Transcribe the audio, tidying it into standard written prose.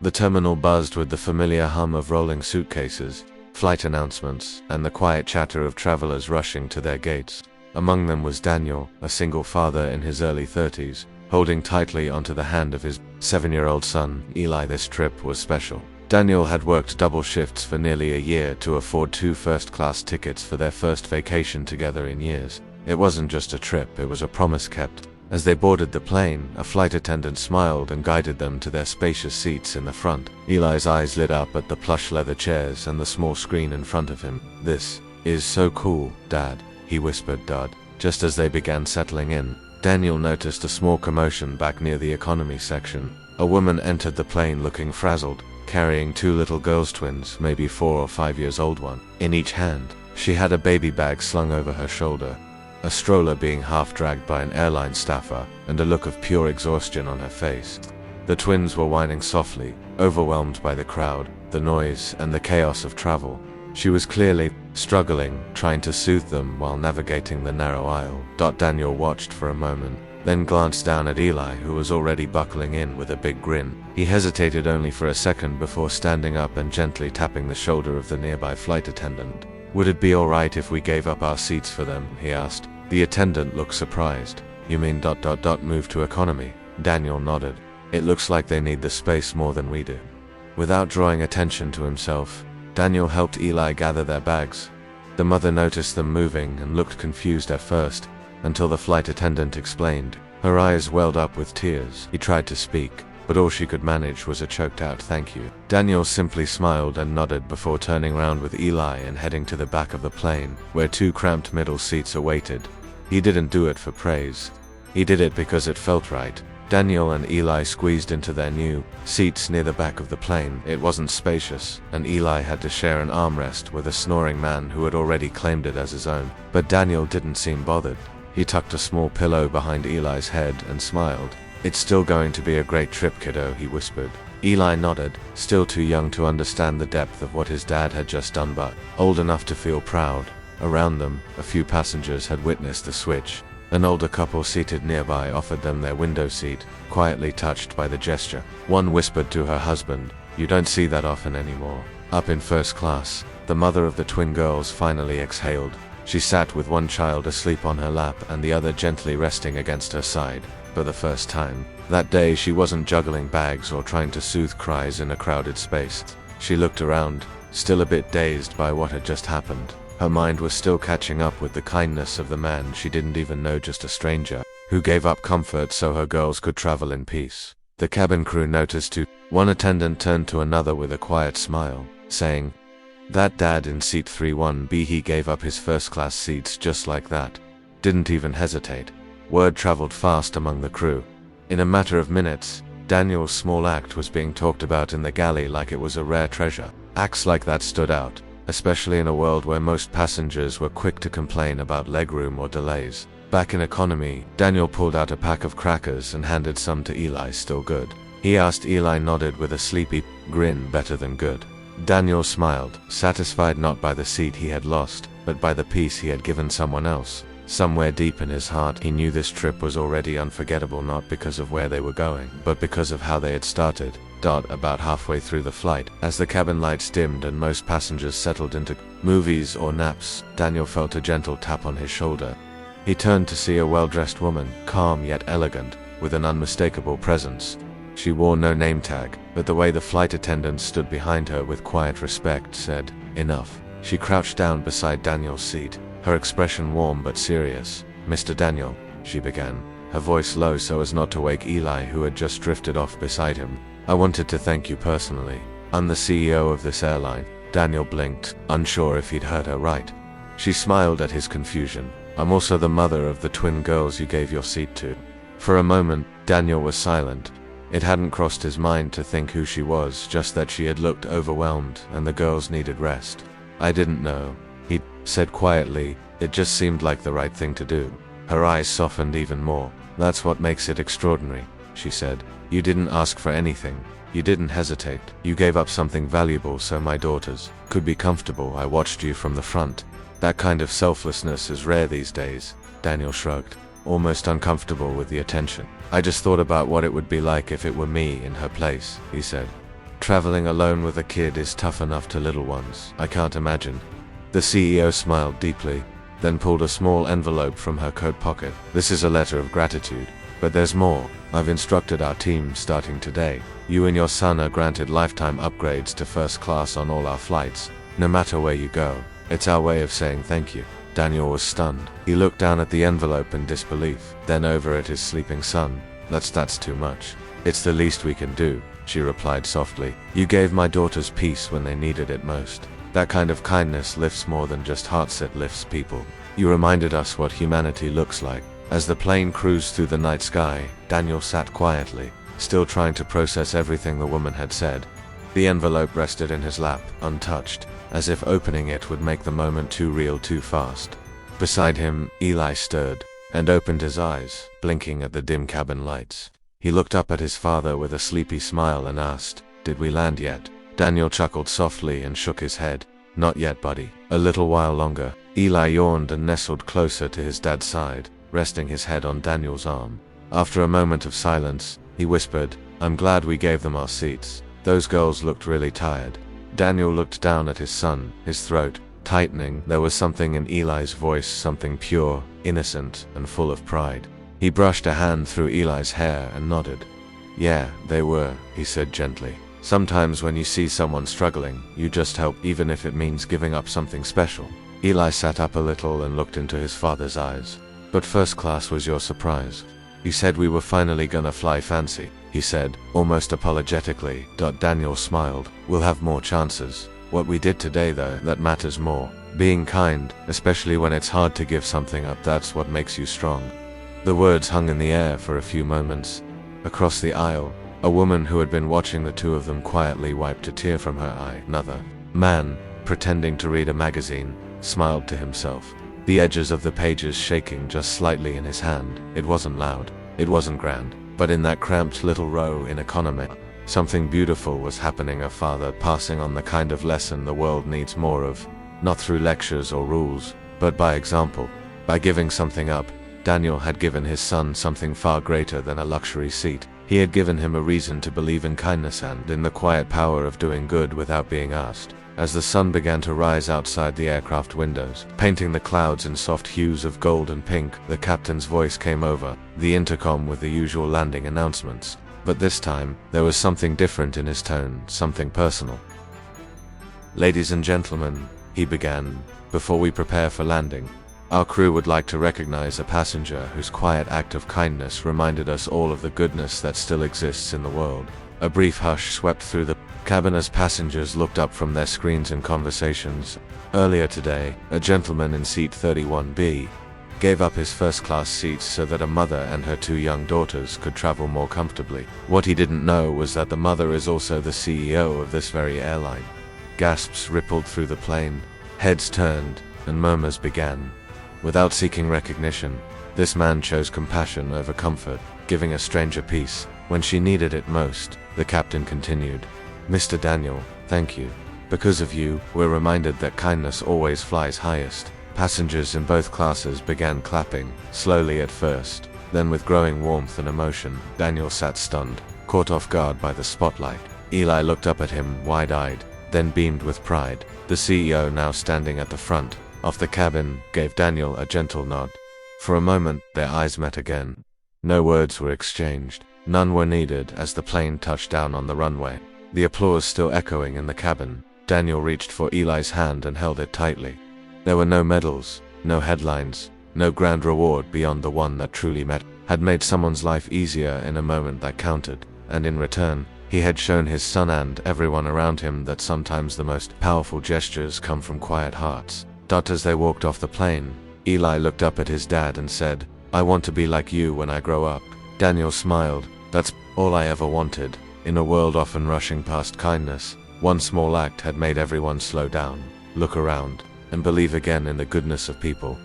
The terminal buzzed with the familiar hum of rolling suitcases, flight announcements, and the quiet chatter of travelers rushing to their gates. Among them was Daniel, a single father in his early 30s, holding tightly onto the hand of his 7-year-old son, Eli. This trip was special. Daniel had worked double shifts for nearly a year to afford 2 first-class tickets for their first vacation together in years. It wasn't just a trip, it was a promise kept. As they boarded the plane, a flight attendant smiled and guided them to their spacious seats in the front. Eli's eyes lit up at the plush leather chairs and the small screen in front of him. "This is so cool, Dad," he whispered, just as they began settling in. Daniel noticed a small commotion back near the economy section. A woman entered the plane looking frazzled, carrying 2 little girls twins, maybe 4 or 5 years old one, in each hand. She had a baby bag slung over her shoulder, a stroller being half-dragged by an airline staffer, and a look of pure exhaustion on her face. The twins were whining softly, overwhelmed by the crowd, the noise, and the chaos of travel. She was clearly struggling, trying to soothe them while navigating the narrow aisle. Daniel watched for a moment, then glanced down at Eli, who was already buckling in with a big grin. He hesitated only for a second before standing up and gently tapping the shoulder of the nearby flight attendant. "Would it be alright if we gave up our seats for them?" he asked. The attendant looked surprised. "You mean ... move to economy?" Daniel nodded. "It looks like they need the space more than we do." Without drawing attention to himself, Daniel helped Eli gather their bags. The mother noticed them moving and looked confused at first, until the flight attendant explained. Her eyes welled up with tears. He tried to speak, but all she could manage was a choked-out "thank you." Daniel simply smiled and nodded before turning around with Eli and heading to the back of the plane, where 2 cramped middle seats awaited. He didn't do it for praise. He did it because it felt right. Daniel and Eli squeezed into their new seats near the back of the plane. It wasn't spacious, and Eli had to share an armrest with a snoring man who had already claimed it as his own. But Daniel didn't seem bothered. He tucked a small pillow behind Eli's head and smiled. "It's still going to be a great trip, kiddo," he whispered. Eli nodded, still too young to understand the depth of what his dad had just done, but old enough to feel proud. Around them, a few passengers had witnessed the switch. An older couple seated nearby offered them their window seat, quietly touched by the gesture. One whispered to her husband, "You don't see that often anymore." Up in first class, the mother of the twin girls finally exhaled. She sat with one child asleep on her lap and the other gently resting against her side. For the first time that day, she wasn't juggling bags or trying to soothe cries in a crowded space. She looked around, still a bit dazed by what had just happened. Her mind was still catching up with the kindness of the man she didn't even know, just a stranger, who gave up comfort so her girls could travel in peace. The cabin crew noticed too. One attendant turned to another with a quiet smile, saying, "That dad in seat 31B, he gave up his first-class seats just like that. Didn't even hesitate." Word traveled fast among the crew. In a matter of minutes, Daniel's small act was being talked about in the galley like it was a rare treasure. Acts like that stood out, especially in a world where most passengers were quick to complain about legroom or delays. Back in economy, Daniel pulled out a pack of crackers and handed some to Eli. "Still good?" he asked. Eli nodded with a sleepy grin. "Better than good." Daniel smiled, satisfied not by the seat he had lost, but by the peace he had given someone else. Somewhere deep in his heart, he knew this trip was already unforgettable, not because of where they were going, but because of how they had started. About halfway through the flight, as the cabin lights dimmed and most passengers settled into movies or naps, Daniel felt a gentle tap on his shoulder. He turned to see a well-dressed woman, calm yet elegant, with an unmistakable presence. She wore no name tag, but the way the flight attendant stood behind her with quiet respect said, "Enough." She crouched down beside Daniel's seat, her expression warm but serious. "Mr. Daniel," she began, her voice low so as not to wake Eli, who had just drifted off beside him. "I wanted to thank you personally. I'm the CEO of this airline." Daniel blinked, unsure if he'd heard her right. She smiled at his confusion. "I'm also the mother of the twin girls you gave your seat to." For a moment, Daniel was silent. It hadn't crossed his mind to think who she was, just that she had looked overwhelmed and the girls needed rest. "I didn't know," he said quietly. "It just seemed like the right thing to do." Her eyes softened even more. "That's what makes it extraordinary," she said. "You didn't ask for anything. You didn't hesitate. You gave up something valuable so my daughters could be comfortable. I watched you from the front. That kind of selflessness is rare these days." Daniel shrugged, almost uncomfortable with the attention. "I just thought about what it would be like if it were me in her place," he said. traveling alone with a kid is tough enough to little ones. I can't imagine." The CEO smiled deeply, then pulled a small envelope from her coat pocket. "This is a letter of gratitude. But there's more. I've instructed our team starting today. You and your son are granted lifetime upgrades to first class on all our flights, no matter where you go. It's our way of saying thank you." Daniel was stunned. He looked down at the envelope in disbelief, then over at his sleeping son. That's too much." "It's the least we can do," she replied softly. "You gave my daughters peace when they needed it most. That kind of kindness lifts more than just hearts, it lifts people. You reminded us what humanity looks like." As the plane cruised through the night sky, Daniel sat quietly, still trying to process everything the woman had said. The envelope rested in his lap, untouched, as if opening it would make the moment too real too fast. Beside him, Eli stirred, and opened his eyes, blinking at the dim cabin lights. He looked up at his father with a sleepy smile and asked, "Did we land yet?" Daniel chuckled softly and shook his head. "Not yet, buddy. A little while longer." Eli yawned and nestled closer to his dad's side, resting his head on Daniel's arm. After a moment of silence, he whispered, "I'm glad we gave them our seats. Those girls looked really tired." Daniel looked down at his son, his throat tightening. There was something in Eli's voice, something pure, innocent, and full of pride. He brushed a hand through Eli's hair and nodded. "Yeah, they were," he said gently. "Sometimes when you see someone struggling, you just help, even if it means giving up something special." Eli sat up a little and looked into his father's eyes. "But first class was your surprise. You said we were finally gonna fly fancy," he said, almost apologetically. Daniel smiled. "We'll have more chances. What we did today, though, that matters more. Being kind, especially when it's hard to give something up, that's what makes you strong." The words hung in the air for a few moments. Across the aisle, a woman who had been watching the two of them quietly wiped a tear from her eye. Another man, pretending to read a magazine, smiled to himself, the edges of the pages shaking just slightly in his hand. It wasn't loud, it wasn't grand, but in that cramped little row in economy, something beautiful was happening. A father passing on the kind of lesson the world needs more of, not through lectures or rules, but by example. By giving something up, Daniel had given his son something far greater than a luxury seat. He had given him a reason to believe in kindness and in the quiet power of doing good without being asked. As the sun began to rise outside the aircraft windows, painting the clouds in soft hues of gold and pink, the captain's voice came over the intercom with the usual landing announcements. But this time, there was something different in his tone, something personal. "Ladies and gentlemen," he began, "before we prepare for landing, our crew would like to recognize a passenger whose quiet act of kindness reminded us all of the goodness that still exists in the world." A brief hush swept through the cabin as passengers looked up from their screens and conversations. Earlier today, a gentleman in seat 31B gave up his first-class seats so that a mother and her two young daughters could travel more comfortably. What he didn't know was that the mother is also the CEO of this very airline. Gasps rippled through the plane, heads turned, and murmurs began. Without seeking recognition, this man chose compassion over comfort, giving a stranger peace when she needed it most. The captain continued, "Mr. Daniel, thank you. Because of you, we're reminded that kindness always flies highest." Passengers in both classes began clapping, slowly at first, then with growing warmth and emotion. Daniel sat stunned, caught off guard by the spotlight. Eli looked up at him, wide-eyed, then beamed with pride. The CEO, now standing at the front of the cabin, gave Daniel a gentle nod. For a moment, their eyes met again. No words were exchanged. None were needed as the plane touched down on the runway. The applause still echoing in the cabin, Daniel reached for Eli's hand and held it tightly. There were no medals, no headlines, no grand reward beyond the one that truly had made someone's life easier in a moment that counted, and in return, he had shown his son and everyone around him that sometimes the most powerful gestures come from quiet hearts. As they walked off the plane, Eli looked up at his dad and said, "I want to be like you when I grow up." Daniel smiled. "That's all I ever wanted." In a world often rushing past kindness, one small act had made everyone slow down, look around, and believe again in the goodness of people.